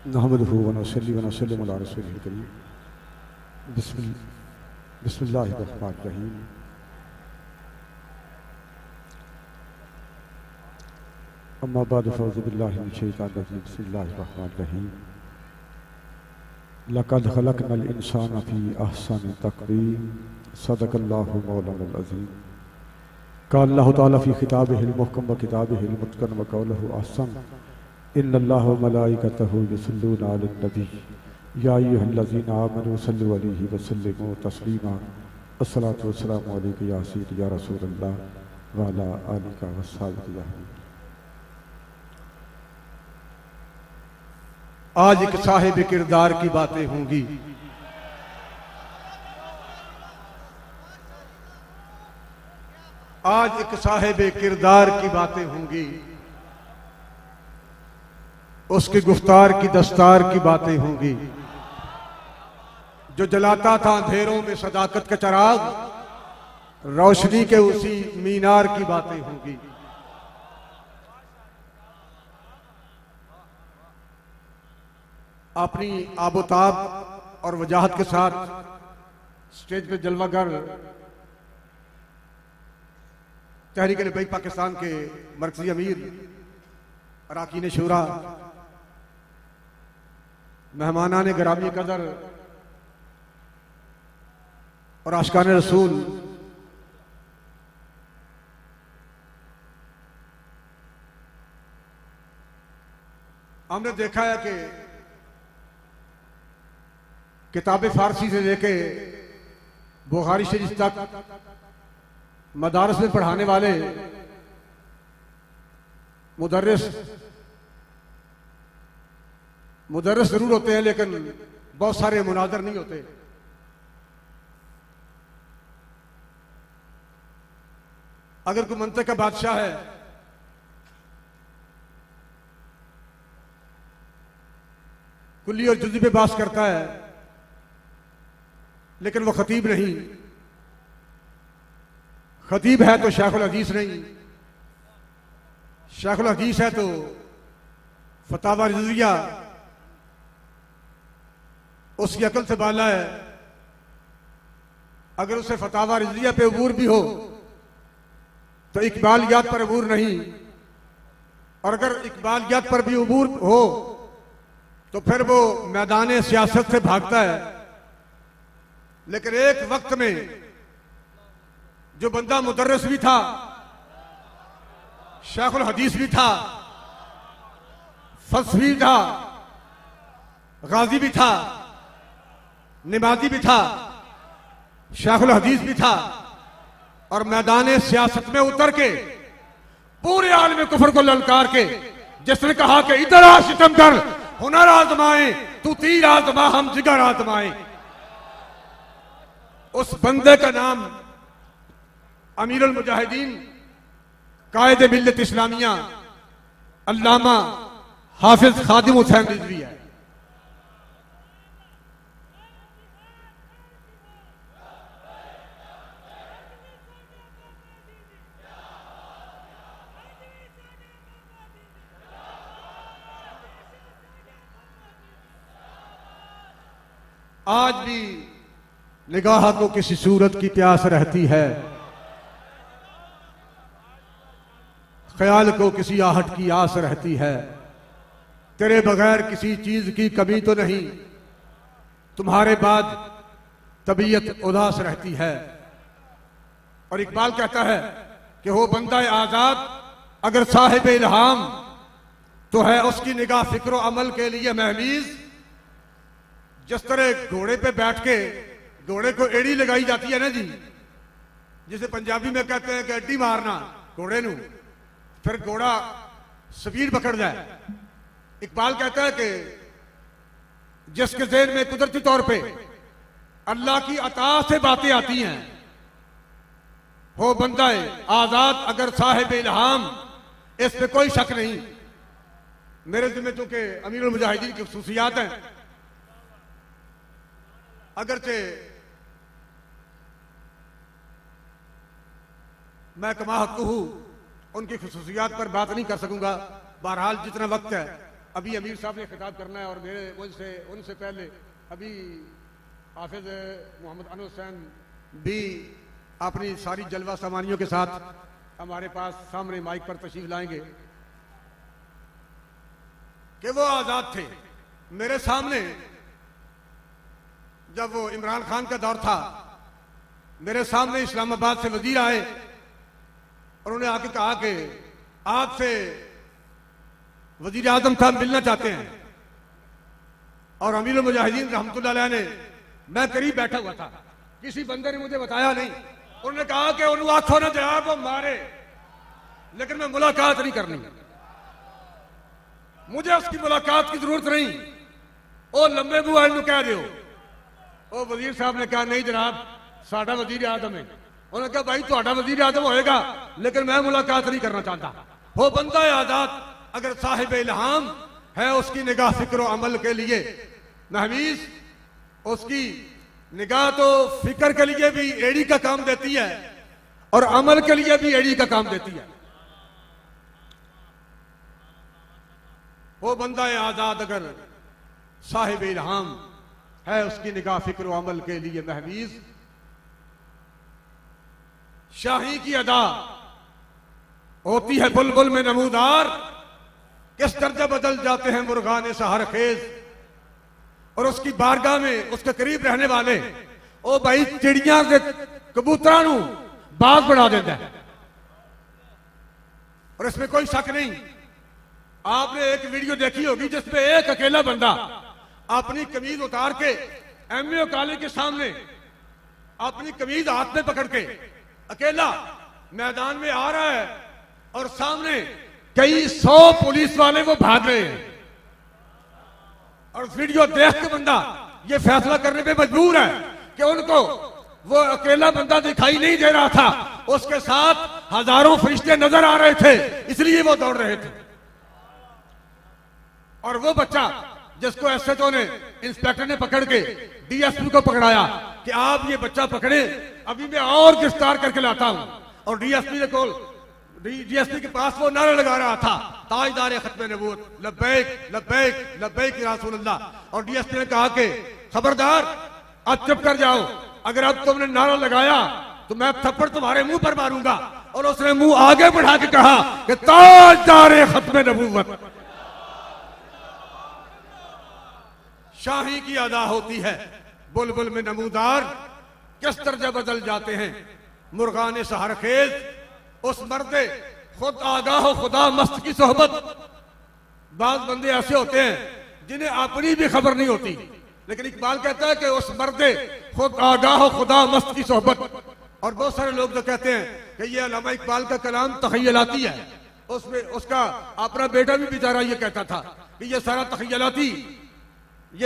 नहमदुहु व नसल्ली व नसल्लिमु अला रसूलिल करीम। बिस्मिल्लाहिर रहमानिर रहीम। अम्मा बाद फ़ौज़ु बिल्लाहि मिनश शैतानिर रजीम। बिस्मिल्लाहिर रहमानिर रहीम। लक़द ख़लक़नल इंसाना फ़ी अहसनि तक़वीम। सदक़ल्लाहु मौलानाल अज़ीम। क़ाल अल्लाहु तआला फ़ी किताबिहिल मुहकम व किताबिहिल मुतक़न व क़ौलुहु अहसन। इन्नल्लाहा व मलाइकतहु युसल्लूना अलन नबी या अय्युहल्लज़ीना आमनू सल्लु अलैहि व सल्लिमू तस्लीमा। अस्सलातु वस्सलामु अलैका या सय्यदी या रसूलल्लाह व अला आलिका व अस्हाबिका। आज एक साहिब किरदार की बातें होंगी। आज एक साहिब किरदार की बातें होंगी। उसकी गुफ्तार की दस्तार की बातें होंगी। जो जलाता था अंधेरों में सदाकत का चिराग, रोशनी के उसी मीनार की बातें होंगी। अपनी आबोताब और वजाहत के साथ स्टेज पे जलवागर तहरीक लिबाई पाकिस्तान के मरकजी अमीर अरकान शूरा, मेहमानान गिरामी कदर और आशिकान रसूल, हमने देखा है कि किताब फारसी से लेके बुखारी शरीफ तक मदारस में पढ़ाने वाले मुदर्रिस जरूर होते हैं, लेकिन बहुत सारे मुनाजर नहीं होते। अगर कोई मंतक का बादशाह है, कुल्ली और जुज़ी पे बात करता है, लेकिन वो खतीब नहीं। खतीब है तो शेखुल हदीस नहीं, शेखुल हदीस है तो फतावा रिज़विया उसकी अकल से बाला है। अगर उसे फतावा रिज़विया पे अबूर भी हो तो इकबालियात पर अबूर नहीं, और अगर इकबालियात पर भी अबूर हो तो फिर वो मैदान सियासत से भागता है। लेकिन एक वक्त में जो बंदा मुदर्रिस भी था, शेखुल हदीस भी था, फलसफी था, गाजी भी था, नमाजी भी था, शेखुल हदीस भी था, और मैदान सियासत में उतर के पूरे आलम कुफर को ललकार के जिसने कहा कि इधर आ सितमगर, हुनर आजमाए, तू तीर आजमा, हम जिगर आजमाए, उस बंदे का नाम अमीरुल मुजाहिदीन कायद मिल्लत इस्लामिया अल्लामा हाफिज खादिम हुसैन रिजवी है। आज भी निगाह को किसी सूरत की प्यास रहती है, ख्याल को किसी आहट की आस रहती है। तेरे बगैर किसी चीज की कमी तो नहीं, तुम्हारे बाद तबीयत उदास रहती है। और इकबाल कहता है कि हो बंदा आजाद अगर साहिब इल्हाम, तो है उसकी निगाह फिक्र अमल के लिए महमीज। जिस तरह घोड़े पे बैठ के घोड़े को एड़ी लगाई जाती है ना जी, जिसे पंजाबी में कहते हैं कि अड्डी मारना घोड़े नू, फिर घोड़ा स्पीड पकड़ जाए। इकबाल कहता है कि जिसके ज़हन में कुदरती तौर पे अल्लाह की अता से बातें आती हैं, हो बंदा आजाद अगर साहिब इल्हाम, इस पे कोई शक नहीं। मेरे जिम्मे चूंकि अमीरुल मुजाहिदीन की खुसूसियात हैं, अगरचे मैं कमा हूं उनकी खुसूसियात पर बात नहीं कर सकूंगा। बहरहाल जितना वक्त है अभी अमीर साहब ने खिताब करना है और मेरे उनसे पहले अभी हाफिज मोहम्मद अनवर हुसैन भी अपनी सारी जलवा सामानियों के साथ हमारे पास सामने माइक पर तशरीफ लाएंगे कि वो आजाद थे। मेरे सामने जब वो इमरान खान का दौर था, मेरे सामने इस्लामाबाद से वजीर आए और उन्होंने आके कहा कि आपसे वजीर आजम साहब मिलना चाहते हैं। और अमीरुल मुजाहिदीन रहमतुल्लाह अलैह ने, मैं करीब बैठा हुआ था, किसी बंदे ने मुझे बताया नहीं, उन्होंने कहा कि उन आंखों ने जवाब वो मारे, लेकिन मैं मुलाकात नहीं करनी, मुझे उसकी मुलाकात की जरूरत नहीं। ओ लंबे बुआ कह दो। ओ वजीर साहब ने कहा नहीं जनाब, साडा वजीर आजम है। उन्होंने कहा भाई तुहाडा वजीर आजम होएगा, लेकिन मैं मुलाकात नहीं करना चाहता। वो बंदा है आजाद, अगर साहिब इल्हाम है, उसकी निगाह फिक्र अमल के लिए महवीज, उसकी निगाह तो फिक्र के लिए भी एड़ी का काम देती है और अमल के लिए भी एड़ी का काम देती है। वो बंदा है आजाद, अगर साहिब इल्हाम है, उसकी निगाह फिक्र अमल के लिए महवीज। शाही की अदा होती है बुलबुल में नमूदार, किस दर्जा बदल जाते हैं मुर्गाने सहर खेज। और उसकी बारगाह में उसके करीब रहने वाले ओ भाई चिड़िया के कबूतरा नू बाग बना देता है। और इसमें कोई शक नहीं, आपने एक वीडियो देखी होगी जिसमें एक अकेला बंदा अपनी कमीज उतार के एमए कॉलेज के सामने अपनी कमीज हाथ में पकड़ के अकेला मैदान में आ रहा है और सामने कई 100 पुलिस वाले वो भाग रहे हैं। और वीडियो देख के बंदा ये फैसला करने पे मजबूर है कि उनको वो अकेला बंदा दिखाई नहीं दे रहा था, उसके साथ हजारों फरिश्ते नजर आ रहे थे, इसलिए वो दौड़ रहे थे। और वो बच्चा जिसको एसएचओ ने, इंस्पेक्टर ने पकड़ के डीएसपी को पकड़ाया कि आप ये बच्चा पकड़े, अभी मैं और गिरफ्तार करके लाता हूं। और डीएसपी के पास वो नारा लगा रहा था, ताजदार खत्म नबूवत, लब्बैक लब्बैक लब्बैक या रसूल अल्लाह। और डीएसपी ने कहा कि खबरदार, अब चुप कर जाओ, अगर अब तुमने नारा लगाया तो मैं थप्पड़ तुम्हारे मुंह पर मारूंगा। और उसने मुंह आगे बढ़ा के कहा कि ताजदार खत्म नबूवत। शाही की अदा होती है बुलबुल में नमूदार, किस दर्जा बदल जाते हैं मुर्गाने सहर खेज। उस मर्दे खुद आगाह खुदा मस्त की सोहबत। बाज बंदे ऐसे होते हैं जिन्हें अपनी भी खबर नहीं होती, लेकिन इकबाल कहता है कि उस मर्दे खुद आगाह खुदा मस्त की सोहबत। और बहुत सारे लोग तो कहते हैं कि ये अल्लामा इकबाल का कलाम तखयलाती है, उसमें उसका अपना बेटा भी बेचारा ये कहता था कि ये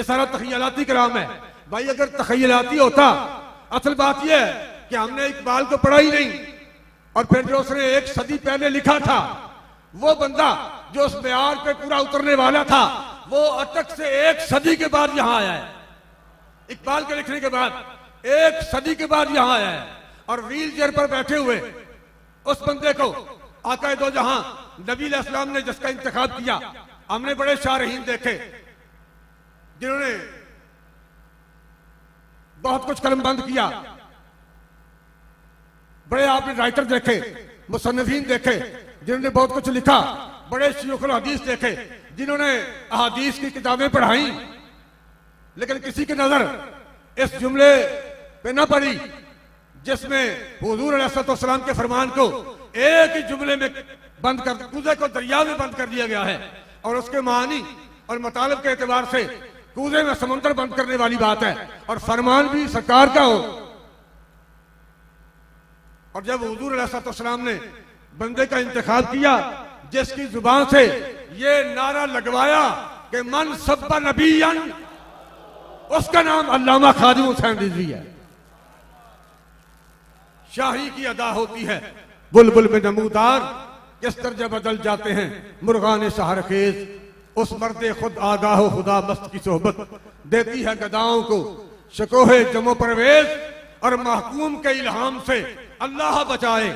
सारा तखयलाती कलाम है। भाई अगर तखयलाती होता, असल बात यह है कि हमने इकबाल को पढ़ा ही नहीं, और फिर जो उसने 1 सदी पहले लिखा था, वो बंदा जो उस मेयार पे पूरा उतरने वाला था, वो अटक से 1 सदी के बाद यहां आया है। इकबाल के लिखने के बाद 1 सदी के बाद यहां आया है। और व्हील चेयर पर बैठे हुए उस बंदे को आका दो जहां नबी अलैहिस्सलाम ने जिसका इंतखाब किया, हमने बड़े शारहीन देखे जिन्होंने बहुत कुछ कलमबंद किया, बड़े आपने राइटर देखे, मुसन्निफीन देखे जिन्होंने बहुत कुछ लिखा, बड़े शयूखुल हदीस देखे जिन्होंने अहादीस की किताबें पढ़ाई, लेकिन किसी की नजर इस जुमले पे न पड़ी जिसमें हुजूर अलैहिस्सलाम के फरमान को एक ही जुमले में बंद कर, कूजे को दरिया में बंद कर दिया गया है। और उसके मानी और मतलब के एतबार से कूजे में समुद्र बंद करने वाली बात है, और फरमान भी सरकार का हो। और जब हुजूर अलैहिस्सलाम ने बंदे का इंतखाब किया जिसकी जुबान से ये नारा लगवाया कि मन सब्बा नबीयन, उसका नाम अल्लामा खादिम हुसैन रिजवी है। शाही की अदा होती है बुलबुल में नमूदार, किस दर्जा बदल जाते हैं मुर्गाने सहर खेज। उस मर्दे खुद आगाह खुदा मस्त की सोहबत देती है गदाओं को शकोहे जमो परवेज। और महकूम के इल्हाम से अल्लाह बचाए।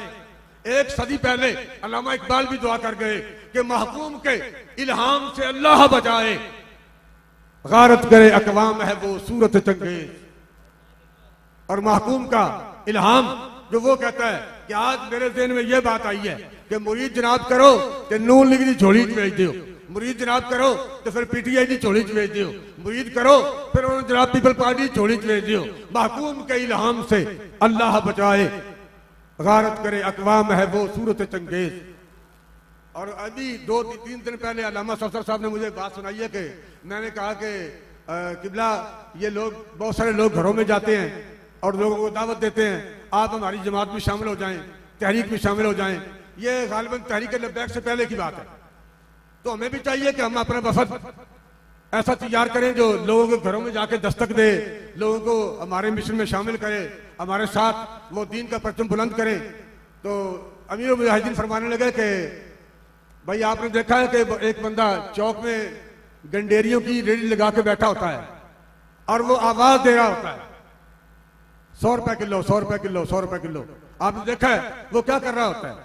1 सदी पहले अल्लामा इकबाल भी दुआ कर गए कि महकूम के इल्हाम से अल्लाह बचाए, गारत करे अकवाम है वो सूरत चंगेज। और महकूम का इल्हाम जो वो कहता है कि आज मेरे ज़हन में ये बात आई है कि मुरीद जनाब करो कि नून लीग की झोली च भेज दियो, मुरीद जनाब करो तो फिर पीटीआई की झोली च भेज दियो, मुरीद करो फिर उन्होंने जनाब पीपल पार्टी की झोली च भेज दियो। महकूम के इल्हाम से अल्लाह बचाए, गारत करे अकवाम है वो सूरत चंगेज। और अभी 2-3 दिन पहले अल्लामा सफदर साहब ने मुझे बात सुनाई है कि मैंने कहा कि किबला ये लोग, बहुत सारे लोग घरों में जाते हैं और लोगों को दावत देते हैं, आप हमारी जमात में शामिल हो जाएं, तहरीक में शामिल हो जाएं। ये गालिबन तहरीक लब्बैक से पहले की बात है। तो हमें भी चाहिए कि हम अपना वफद ऐसा तैयार करें जो लोगों के घरों में जाके दस्तक दे, लोगों को हमारे मिशन में शामिल करे, हमारे साथ वो दीन का परचम बुलंद करें। तो अमीर मुजाहिदीन फरमाने लगे कि भाई आपने देखा है कि एक बंदा चौक में गंडेरियों की रेडी लगा के बैठा होता है और वो आवाज दे रहा होता है 100 रुपए किलो, 100 रुपए किलो, 100 रुपए किलो। आपने देखा है वो क्या कर रहा होता है?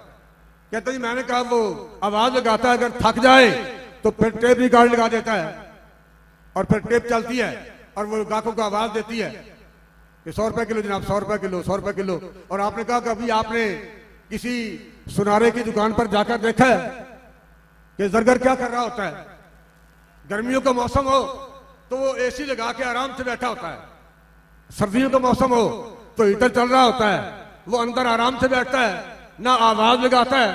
कहते जी मैंने कहा वो आवाज लगाता है, अगर थक जाए तो फिर टेप रिकॉर्ड लगा देता है और फिर टेप चलती है और वो गाहकों को आवाज देती है कि 100 रुपए किलो जनाब, 100 रुपए किलो, 100 रुपए किलो। और आपने कहा कभी आपने किसी सुनारे की दुकान पर जाकर देखा है कि जरगर क्या कर रहा होता है? गर्मियों का मौसम हो तो वो एसी लगा के आराम से बैठा होता है, सर्दियों का मौसम हो तो हीटर चल रहा होता है, वो अंदर आराम से बैठता है, ना आवाज लगाता है,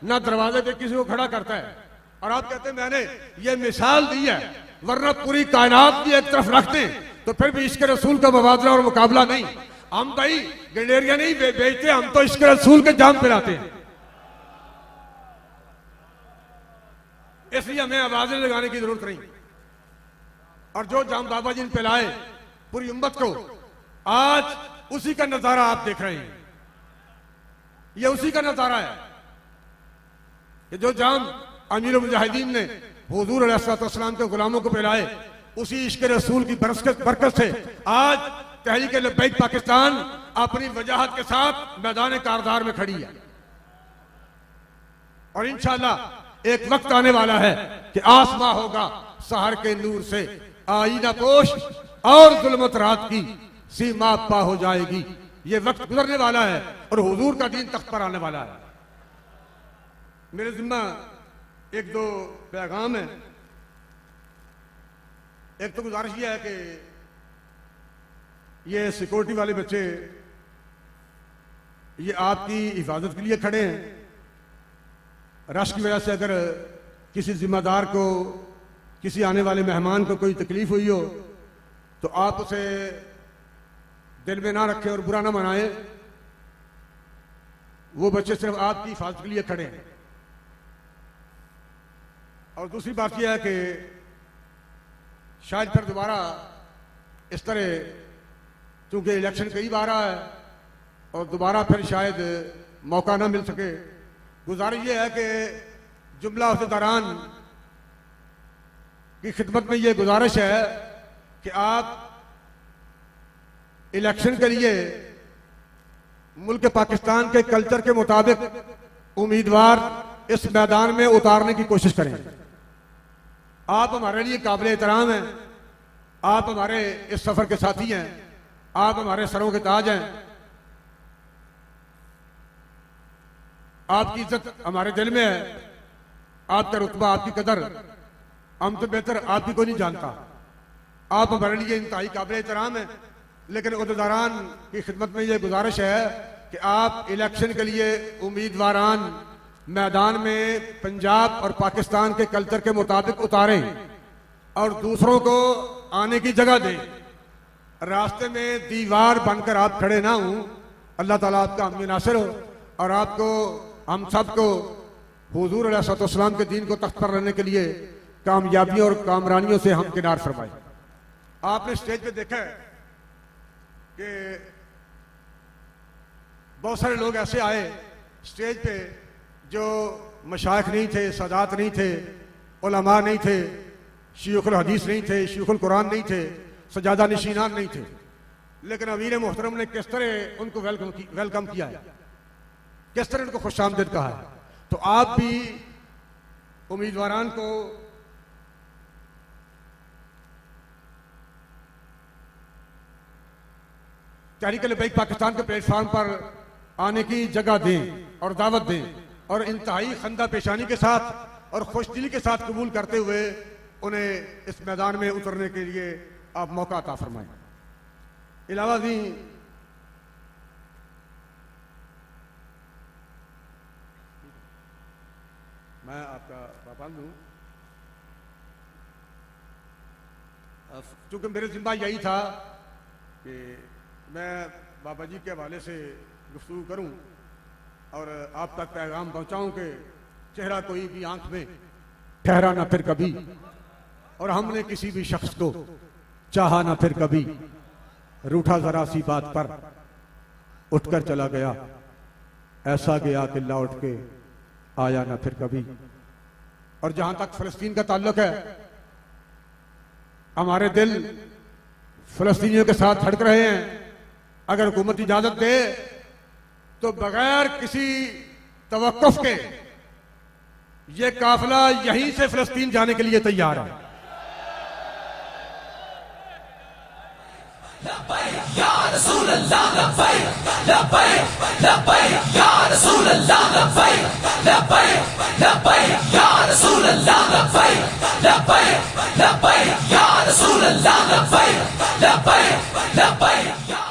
ना दरवाजे पे किसी को खड़ा करता है। और आप कहते हैं मैंने ये मिसाल दी है, वरना पूरी कायनात की एक तरफ रखते तो फिर भी इश्क रसूल का मुबादला और मुकाबला नहीं। हम भाई गंडेरिया नहीं बेचते, हम तो इश्क रसूल के जाम पिलाते हैं। इसलिए हमें आवाजें लगाने की जरूरत नहीं। और जो जाम बाबा जी ने पिलाए पूरी उम्मत को, आज उसी का नजारा आप देख रहे हैं। ये उसी का नजारा है कि जो जाम अमीर मुजाहिदीन ने हुजूर अलैहिस्सलाम के गुलामों को पिलाए, उसी इश्क रसूल की बरकत से आज तहरीक लब्बैक पाकिस्तान अपनी वजाहत के साथ मैदान कारदार में खड़ी है। और इंशाअल्लाह एक वक्त आने वाला है कि आसमां होगा सहर के नूर से, आईना पोश और जुल्मत रात की सीमा पा हो जाएगी। ये वक्त गुजरने वाला है और हुजूर का दीन तख्त पर आने वाला है। मेरे जिम्मा 1-2 पैगाम है। एक तो गुजारिश ये है कि ये सिक्योरिटी वाले बच्चे ये आपकी हिफाजत के लिए खड़े हैं। रश की वजह से अगर किसी जिम्मेदार को, किसी आने वाले मेहमान को कोई तकलीफ हुई हो तो आप उसे दिल में ना रखें और बुरा ना मनाएं। वो बच्चे सिर्फ आपकी हिफाजत के लिए खड़े हैं। और दूसरी बात यह है कि शायद फिर दोबारा इस तरह, चूंकि इलेक्शन कई बार आया है और दोबारा फिर शायद मौका ना मिल सके। गुजारिश ये है कि जुमला अहदेदारान की खिदमत में ये गुजारिश है कि आप इलेक्शन के लिए मुल्क पाकिस्तान के कल्चर के मुताबिक उम्मीदवार इस मैदान में उतारने की कोशिश करें। आप हमारे लिए काबिल एहतराम हैं, आप हमारे इस सफर के साथी हैं, आप हमारे सरों के ताज हैं। आपकी इज्जत हमारे दिल में है, आपका रुतबा, आपकी कदर हम तो बेहतर आपकी को नहीं जानता। आप हमारे लिए इंतहाई काबिल एहतराम है, लेकिन उहदेदारान की खिदमत में यह गुजारिश है कि आप इलेक्शन के लिए उम्मीदवारान मैदान में पंजाब और पाकिस्तान के कल्चर के मुताबिक उतारें और दूसरों को आने की जगह दें। रास्ते में दीवार बनकर आप खड़े ना हों। अल्लाह ताला आपका हामी नासिर हो और आपको, हम सबको हुजूर अलैहिस्सलाम के दीन को तख्त पर रहने के लिए कामयाबियों और कामरानियों से हम किनार फरमाए। आपने स्टेज पे देखा है कि बहुत सारे लोग ऐसे आए स्टेज पे जो मशाइख नहीं थे, सादात नहीं थे, उलमा नहीं थे, शयूखुल हदीस नहीं थे, शयूखुल कुरान नहीं थे, सजादा नशीनान नहीं थे, लेकिन अमीर मोहतरम ने किस तरह उनको वेलकम किया है, किस तरह उनको खुशामदीद कहा है। तो आप भी उम्मीदवारान को तहरीक लबैक पाकिस्तान के प्लेटफॉर्म पर आने की जगह दें और दावत दें और इंतहाई खंदा पेशानी के साथ और खुशदिली के साथ कबूल करते हुए उन्हें इस मैदान में उतरने के लिए आप मौका अता फरमाएं। इलावा भी मैं आपका पाबंद हूं, चूंकि मेरे जिम्मा यही था कि मैं बाबा जी के हवाले से गुफ्तगू करूं और आप तक पैगाम पहुंचाऊं कि चेहरा कोई भी आंख में ठहरा ना फिर कभी, और हमने किसी भी शख्स को चाहा ना फिर कभी, रूठा जरा सी बात पर उठकर चला गया, ऐसा गया कि लौट के आया ना फिर कभी। और जहां तक फलस्तीन का ताल्लुक है, हमारे दिल फलस्तीनियों के साथ धड़क रहे हैं। अगर हुकूमत इजाजत दे तो बगैर किसी तवक्कुफ के ये काफिला यहीं से फलस्तीन जाने के लिए तैयार है। या रसूल अल्लाह लब्बैक लब्बैक लब्बैक या रसूल अल्लाह लब्बैक लब्बैक लब्बैक या रसूल अल्लाह लब्बैक लब्बैक लब्बैक या रसूल अल्लाह लब्बैक लब्बैक लब्बैक।